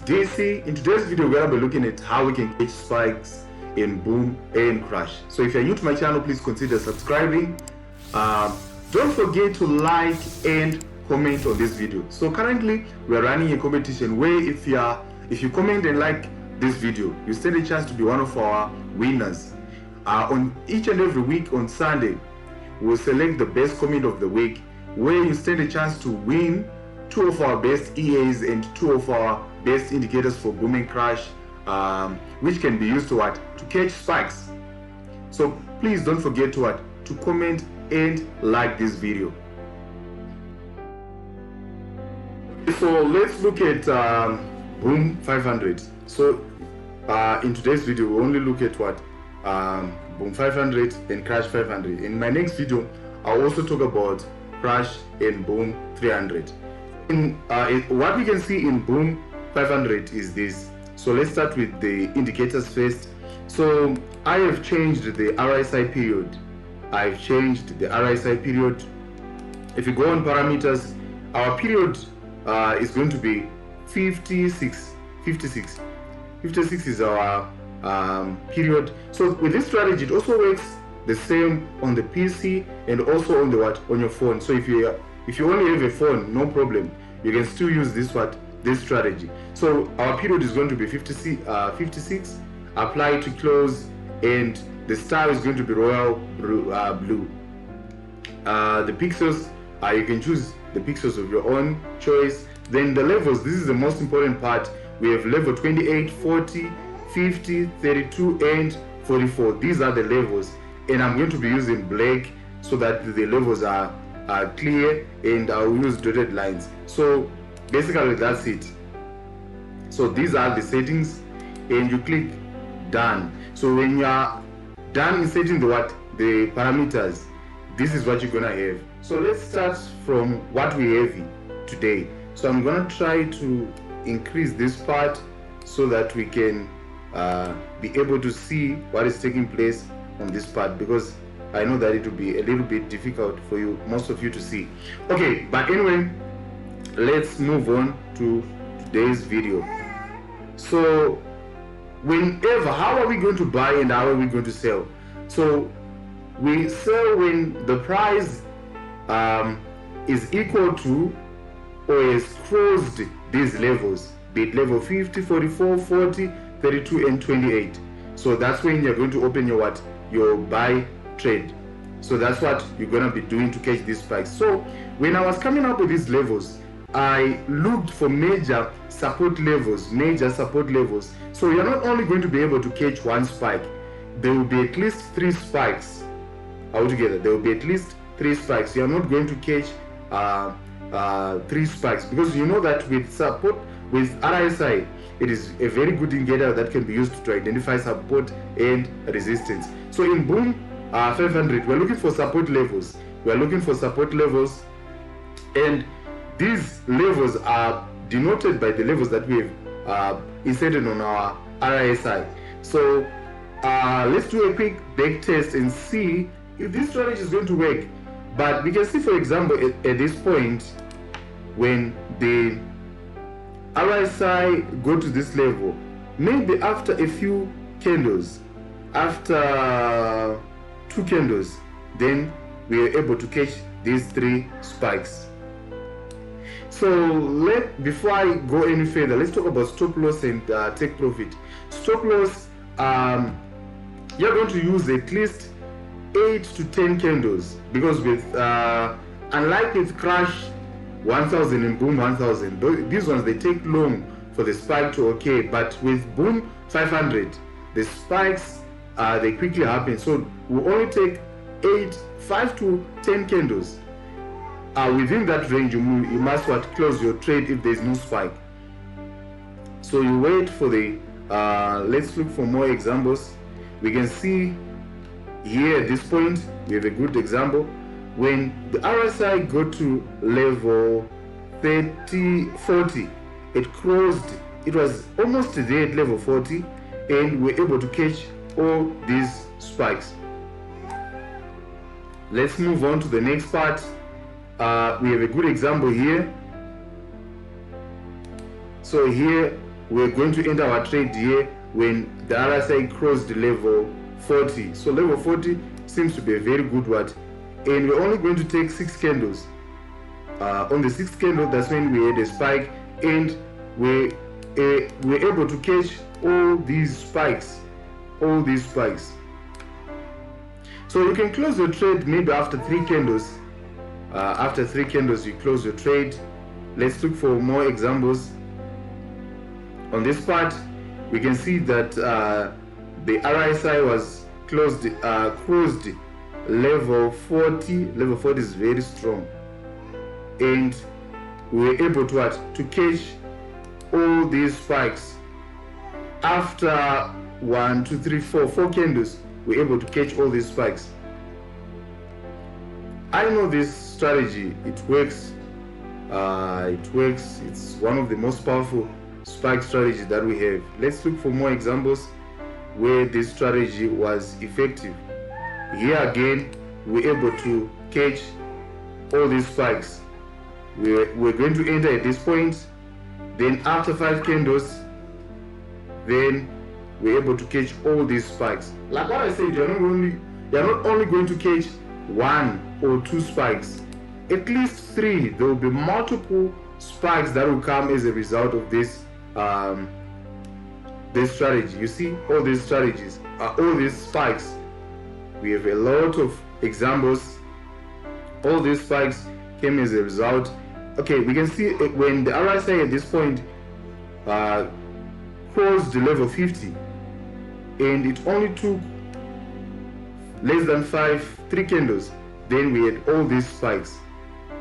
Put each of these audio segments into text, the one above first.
DC. In today's video, we're going to be looking at how we can catch spikes in boom and crash. So if you're new to my channel, please consider subscribing. Don't forget to like and comment on this video. So currently we're running a competition where if you comment and like this video, you stand a chance to be one of our winners. On each and every week on Sunday, we'll select the best comment of the week, where you stand a chance to win 2 of our best EAs and 2 of our best indicators for boom and crash, which can be used to catch spikes. So please don't forget to comment and like this video. So let's look at boom 500. So in today's video we only look at boom 500 and crash 500. In my next video I'll also talk about crash and boom 300. What we can see in boom 500 is this. So let's start with the indicators first. So I have changed the RSI period. I've changed the RSI period. If you go on parameters, our period is going to be 56. 56 is our period. So with this strategy, it also works the same on the PC and also on the on your phone. So if you only have a phone, no problem, you can still use this strategy. So our period is going to be 56, apply to close, and the star is going to be royal blue. The pixels, you can choose the pixels of your own choice. Then the levels, this is the most important part. We have level 28, 40, 50, 32 and 44. These are the levels, and I'm going to be using black so that the levels are clear, and I'll use dotted lines. So basically that's it. So these are the settings, and you click done. So when you are done in setting the parameters, this is what you're gonna have. So let's start from what we have today. So I'm gonna try to increase this part so that we can be able to see what is taking place on this part, because I know that it will be a little bit difficult for most of you to see. Okay, but anyway, let's move on to today's video. So how are we going to buy and how are we going to sell? So we sell when the price is equal to or has crossed these levels, be it level 50, 44, 40, 32 and 28. So that's when you're going to open your buy trade. So that's what you're going to be doing to catch these spikes. So when I was coming up with these levels, I looked for major support levels. So you're not only going to be able to catch one spike, there will be at least 3 spikes altogether. There will be at least 3 spikes. You're not going to catch 3 spikes, because you know that with RSI, it is a very good indicator that can be used to identify support and resistance. So in boom 500, we're looking for support levels. And these levels are denoted by the levels that we have inserted on our RSI. So let's do a quick back test and see if this strategy is going to work. But we can see, for example, at this point, when the RSI go to this level, maybe after a few candles, after 2 candles, then we are able to catch these 3 spikes. So before I go any further, let's talk about stop loss and take profit. Stop loss, you're going to use at least 8 to 10 candles, because with unlike with crash 1000 and boom 1000, these ones, they take long for the spike to occur. But with boom 500, the spikes they quickly happen. So we only take 5 to 10 candles. Within that range, you must close your trade if there is no spike. So you wait for let's look for more examples. We can see here at this point we have a good example. When the RSI go to level 40, it was almost there at level 40, and we're able to catch all these spikes. Let's move on to the next part. We have a good example here. So here we're going to end our trade here when the RSI crossed level 40. So level 40 seems to be a very good one, and we're only going to take 6 candles. On the 6th candle, that's when we had a spike, and we're able to catch all these spikes. So you can close your trade maybe after 3 candles. After 3 candles, you close your trade. Let's look for more examples. On this part, we can see that the RSI was crossed level 40. Level 40 is very strong, and we were able to catch all these spikes. After 1, 2, 3, 4 candles, we're able to catch all these spikes. I know this strategy, it works. It's one of the most powerful spike strategies that we have. Let's look for more examples where this strategy was effective. Here again, we're able to catch all these spikes. We're going to enter at this point. Then after 5 candles, then we're able to catch all these spikes. Like what I said, you're not only going to catch 1 or 2 spikes, at least 3. There will be multiple spikes that will come as a result of this strategy. You see, all these strategies, all these spikes, we have a lot of examples. All these spikes came as a result. Okay, we can see when the RSI at this point crossed the level 50, and it only took less than 3 candles, then we had all these spikes.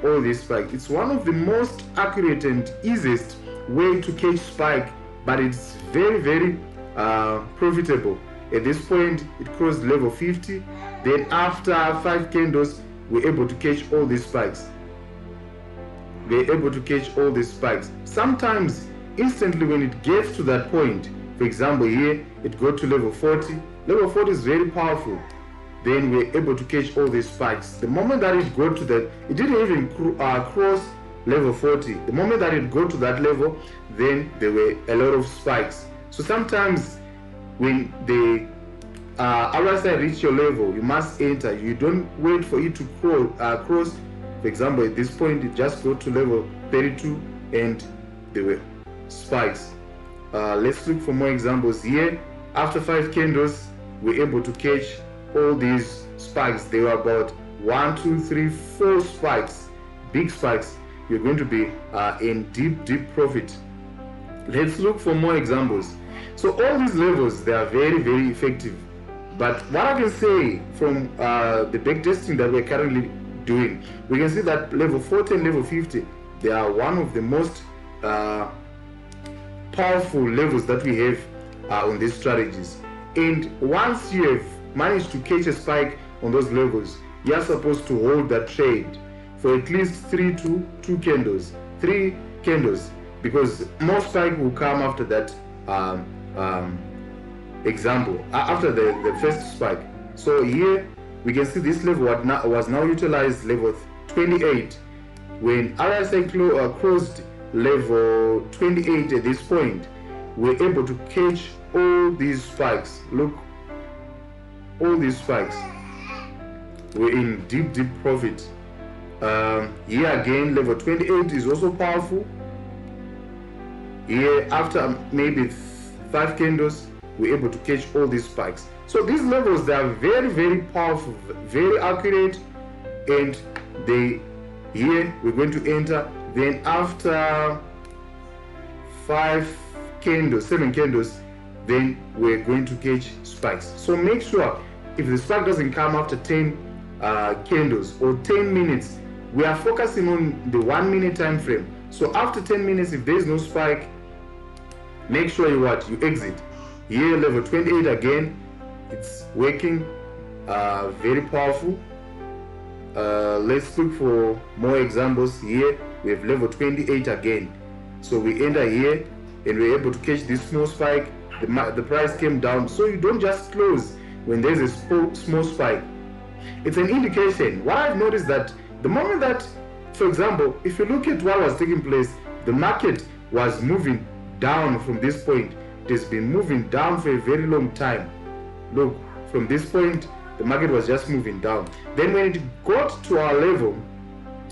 It's one of the most accurate and easiest way to catch spike, but it's very, very profitable. At this point, it crossed level 50. Then after 5 candles, we're able to catch all these spikes. Sometimes instantly when it gets to that point, for example here, it got to level 40. Level 40 is very powerful. Then we're able to catch all these spikes. The moment that it got to that, it didn't even cross level 40. The moment that it got to that level, then there were a lot of spikes. So sometimes when the RSI reach your level, you must enter. You don't wait for it to cross. For example, at this point, it just got to level 32 and there were spikes. Let's look for more examples here. After 5 candles, we're able to catch all these spikes. They were about 1, 2, 3, 4 spikes, big spikes. You're going to be in deep profit. Let's look for more examples. So all these levels, they are very, very effective. But what I can say from the backtesting that we're currently doing, we can see that level 40 and level 50, they are one of the most powerful levels that we have on these strategies. And once you have managed to catch a spike on those levels, you are supposed to hold that trade for at least 3 to 2 candles, 3 candles, because more spike will come after that example, after the first spike. So here we can see this level was now utilized, level 28. When RSI crossed level 28 at this point, we're able to catch all these spikes. Look, all these spikes. We're in deep profit. Here again, level 28 is also powerful. Here, after maybe 5 candles, we're able to catch all these spikes. So these levels, they are very, very powerful, very accurate, and here we're going to enter. Then after 5 candles, 7 candles, then we're going to catch spikes. So make sure if the spike doesn't come after 10 candles or 10 minutes, we are focusing on the 1 minute time frame. So after 10 minutes, if there is no spike, make sure you exit. Here, level 28 again, it's working, very powerful. Let's look for more examples. Here we have level 28 again. So we enter here and we're able to catch this small spike. The price came down. So you don't just close when there's a small spike. It's an indication. What I've noticed that the moment that, for example, if you look at what was taking place, the market was moving down from this point. It has been moving down for a very long time. Look, from this point, the market was just moving down. Then when it got to our level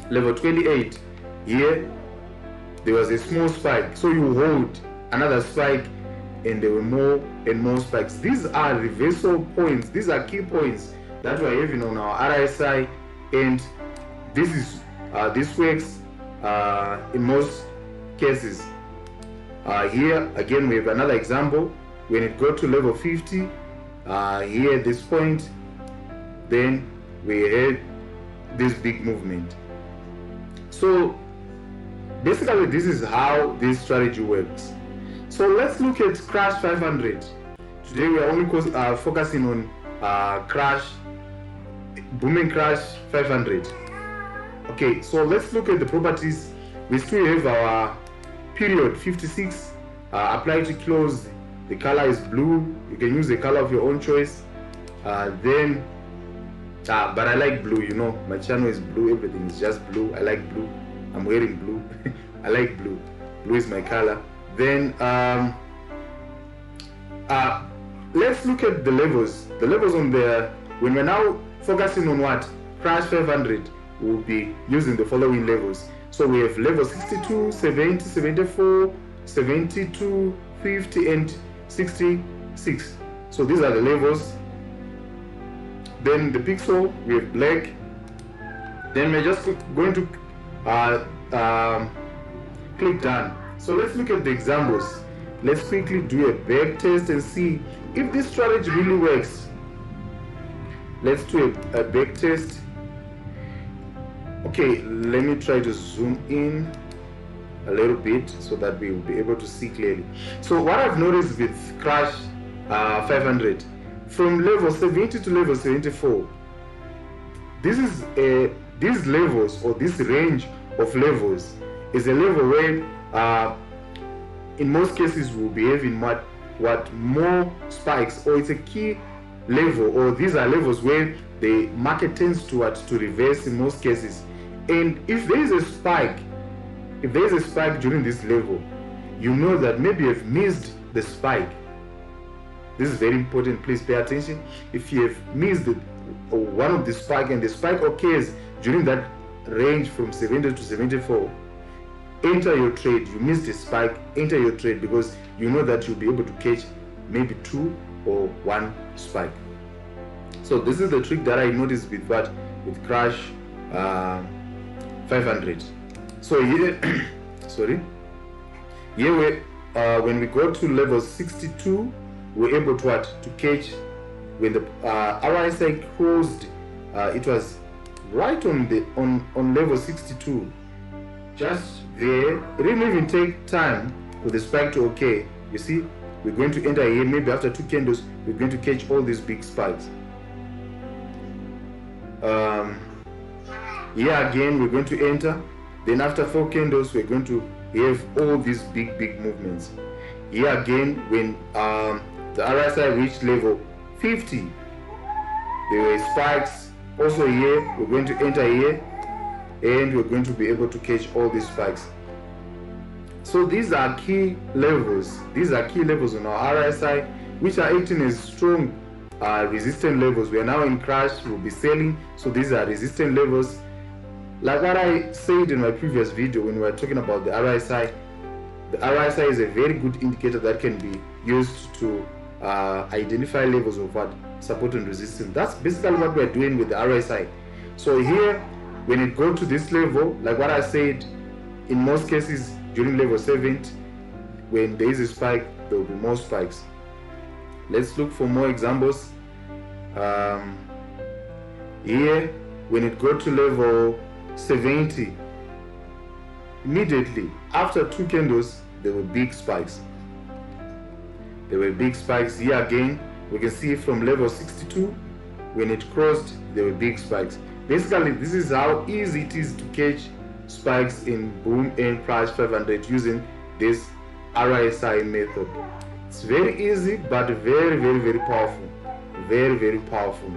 28, here, there was a small spike. So you hold another spike, and there were more and more spikes. These are reversal points. These are key points that we're having on our RSI, and this works in most cases. Here again we have another example. When it got to level 50, here at this point, then we had this big movement. So basically this is how this strategy works. So let's look at Crash 500. Today we are only focusing on Booming Crash 500. Okay, so let's look at the properties. We still have our period 56, apply to close. The color is blue. You can use the color of your own choice. But I like blue, you know, my channel is blue, everything is just blue. I like blue. I'm wearing blue. I like blue. Blue is my color. Then let's look at the levels. The levels on the, when we're now focusing on what? Crash 500, we'll be using the following levels. So we have level 62, 70, 74, 72, 50, and 66. So these are the levels. Then the pixel, we have black. Then we're just going to click done. So let's look at the examples. Let's quickly do a back test and see if this strategy really works. Let's do a back test. Okay, let me try to zoom in a little bit so that we will be able to see clearly. So what I've noticed with Crash 500, from level 70 to level 74, these levels, or this range of levels, is a level where in most cases we'll be having what more spikes, or it's a key level, or these are levels where the market tends to reverse in most cases. And if there is a spike, during this level, you know that maybe you've missed the spike. This is very important, please pay attention. If you have missed one of the spike, and the spike occurs during that range from 70 to 74, enter your trade. You missed the spike, enter your trade, because you know that you'll be able to catch maybe 2 or 1 spike. So this is the trick that I noticed with Crash 500. So here, here when we go to level 62, we're able to catch when the RSI closed. It was right on level 62, just there. It didn't even take time for the spike to occur. You see, we're going to enter here. Maybe after 2 candles, we're going to catch all these big spikes. Here again, we're going to enter. Then after 4 candles, we're going to have all these big movements. Here again, when the RSI reached level 50, there were spikes. Also here, we're going to enter here, and we're going to be able to catch all these spikes. So these are key levels. These are key levels on our RSI, which are acting as strong resistance levels. We are now in crash, we'll be selling. So these are resistance levels. Like what I said in my previous video when we were talking about the RSI is a very good indicator that can be used to identify levels of support and resistance. That's basically what we're doing with the RSI. So here, when it goes to this level, like what I said, in most cases during level 70, when there is a spike, there will be more spikes. Let's look for more examples. Here, when it goes to level 70, immediately after 2 candles, there were big spikes. There were big spikes. Here again, we can see from level 62, when it crossed, there were big spikes. Basically, this is how easy it is to catch spikes in Boom and Crash 500 using this RSI method. It's very easy, but very powerful. Very powerful.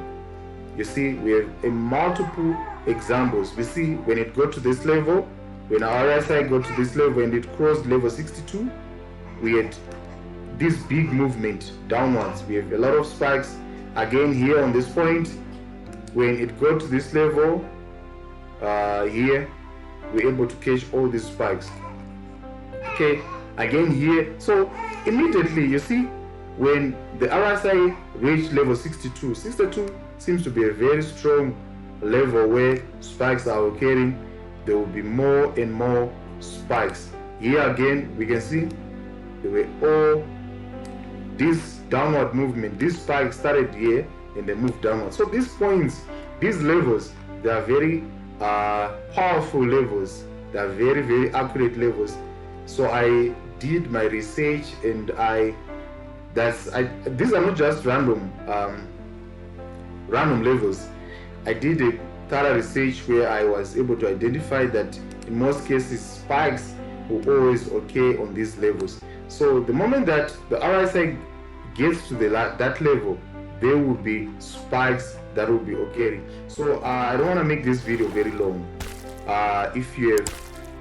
You see, we have multiple examples. We see when it got to this level, when our RSI got to this level and it crossed level 62, we had this big movement downwards. We have a lot of spikes again here on this point. When it got to this level here, we're able to catch all these spikes. Okay, again here. So immediately you see when the RSI reached level 62 seems to be a very strong level where spikes are occurring. There will be more and more spikes. Here again we can see they were all this downward movement. This spike started here and they moved downward. So these points, these levels, they are very powerful levels. They are very, very accurate levels. So I did my research, and these are not just random levels. I did a thorough research where I was able to identify that in most cases spikes will always occur on these levels. So the moment that the RSI gets to that level, there will be spikes that will be occurring. So I don't want to make this video very long. If you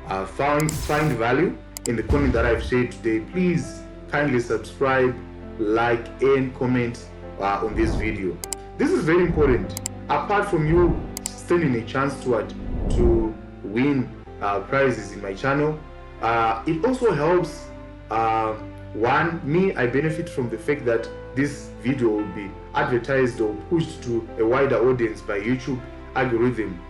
have find value in the content that I've shared today, please kindly subscribe, like, and comment on this video. This is very important. Apart from you standing a chance to win prizes in my channel, it also helps. I benefit from the fact that this video will be advertised or pushed to a wider audience by YouTube algorithm.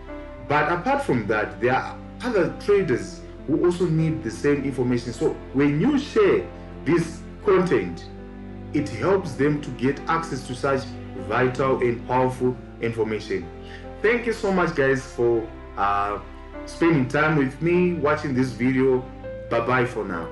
But apart from that, there are other traders who also need the same information. So when you share this content, it helps them to get access to such vital and powerful information. Thank you so much, guys, for spending time with me watching this video. Bye bye for now.